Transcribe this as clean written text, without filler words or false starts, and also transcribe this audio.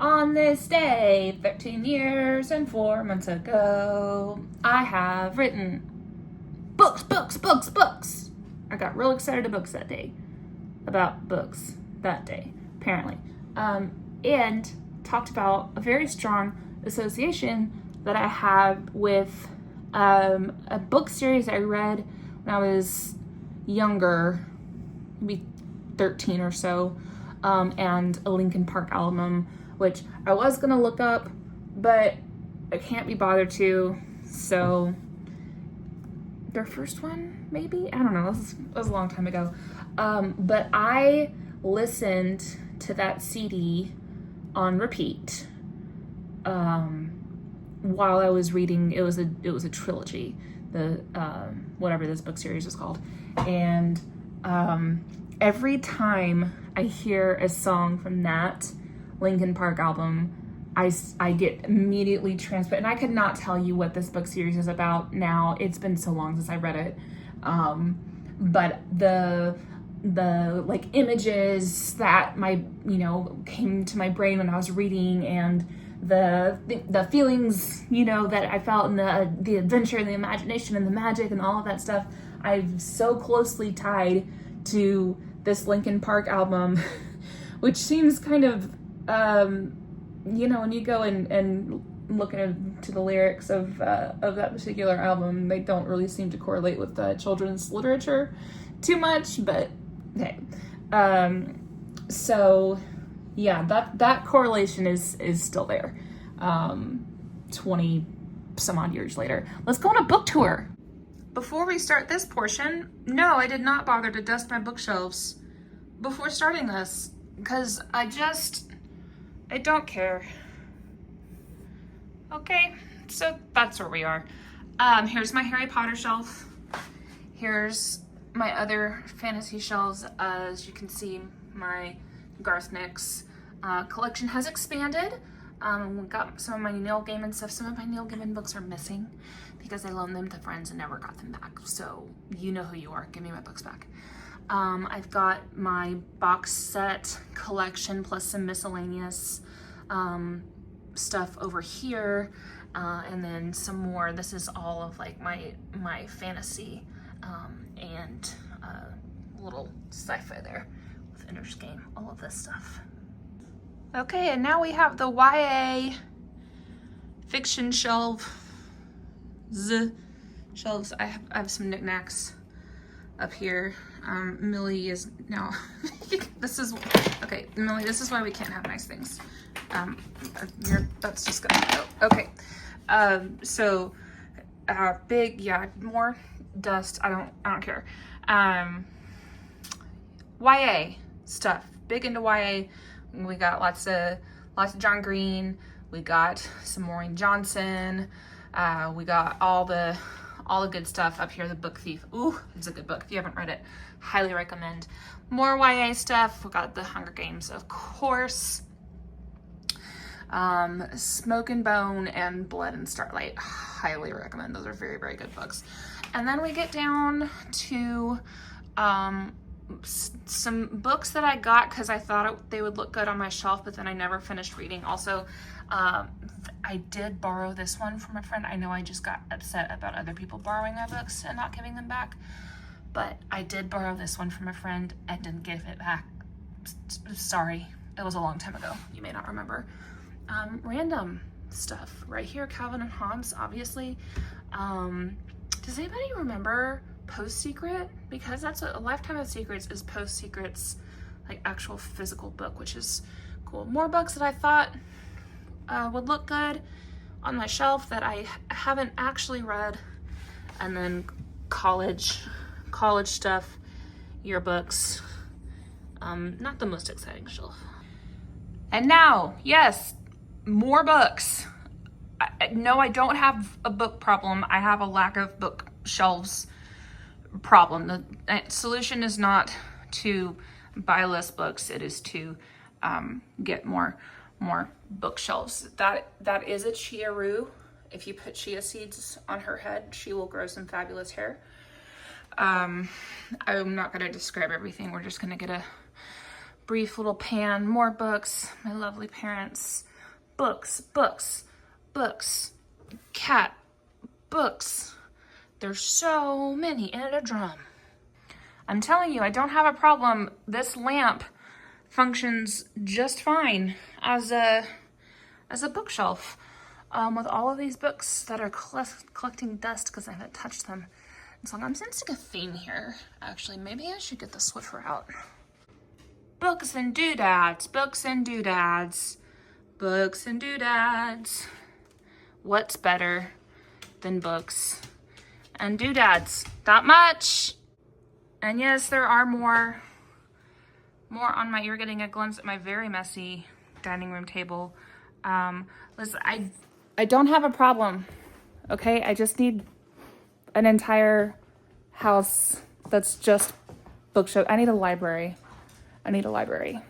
On this day, 13 years and 4 months ago, I have written books, books, books, books. I got real excited about books that day. About books that day, apparently. And talked about a very strong association that I have with a book series I read when I was younger, maybe 13 or so, and a Linkin Park album, which I was gonna look up, but I can't be bothered to. So their first one, maybe? I don't know. This was a long time ago. But I listened to that CD on repeat while I was reading. It was a trilogy, the whatever this book series is called, and every time I hear a song from that Linkin Park album, I get immediately transported. And I could not tell you what this book series is about now. It's been so long since I read it. But the like images that came to my brain when I was reading, and the feelings, that I felt, and the adventure and the imagination and the magic and all of that stuff, I've so closely tied to this Linkin Park album, which seems kind of, when you go and look into the lyrics of that particular album, they don't really seem to correlate with children's literature too much, but hey. So yeah, that correlation is still there. 20 some odd years later. Let's go on a book tour. Before we start this portion, no, I did not bother to dust my bookshelves before starting this, because I don't care. Okay, so that's where we are. Here's my Harry Potter shelf. Here's my other fantasy shelves. As you can see, my Garth Nix collection has expanded. We got some of my Neil Gaiman stuff. Some of my Neil Gaiman books are missing because I loaned them to friends and never got them back. So you know who you are. Give me my books back. I've got my box set collection plus some miscellaneous stuff over here, and then some more. This is all of like my fantasy and little sci-fi there with Ender's Game, all of this stuff. Okay, and now we have the YA fiction shelves. I have some knickknacks up here. Millie is now Millie, this is why we can't have nice things. That's just gonna go. Okay. So big, more dust. I don't care. YA stuff. Big into YA. We got lots of John Green. We got some Maureen Johnson. We got all the good stuff up here. The Book Thief. Ooh, it's a good book. If you haven't read it, highly recommend. More YA stuff. We got The Hunger Games, of course. Smoke and Bone and Blood and Starlight. Highly recommend. Those are very, very good books. And then we get down to some books that I got because I thought they would look good on my shelf, but then I never finished reading. Also, I did borrow this one from a friend. I know I just got upset about other people borrowing my books and not giving them back, but I did borrow this one from a friend and didn't give it back. Sorry, it was a long time ago. You may not remember. Random stuff right here. Calvin and Hobbes, obviously. Does anybody remember Post Secret? Because that's a Lifetime of Secrets is Post Secret's like actual physical book, which is cool. More books that I thought would look good on my shelf that I haven't actually read, and then college stuff, yearbooks. Not the most exciting shelf. And now, yes, more books. No, I don't have a book problem. I have a lack of bookshelves problem. The solution is not to buy less books. It is to get more bookshelves. That is a chia-roo. If you put chia seeds on her head, she will grow some fabulous hair. I'm not going to describe everything. We're just going to get a brief little pan. More books. My lovely parents books, books, books, cat, books. There's so many in a drum. I'm telling you, I don't have a problem. This lamp functions just fine as a bookshelf with all of these books that are collecting dust because I haven't touched them. And so I'm sensing a theme here. Actually, maybe I should get the Swiffer out. Books and doodads, books and doodads, books and doodads. What's better than books and doodads? Not much. And yes, there are more on my, you're getting a glimpse at my very messy dining room table. Listen, I don't have a problem, okay? I just need an entire house that's just bookshelf. I need a library. I need a library.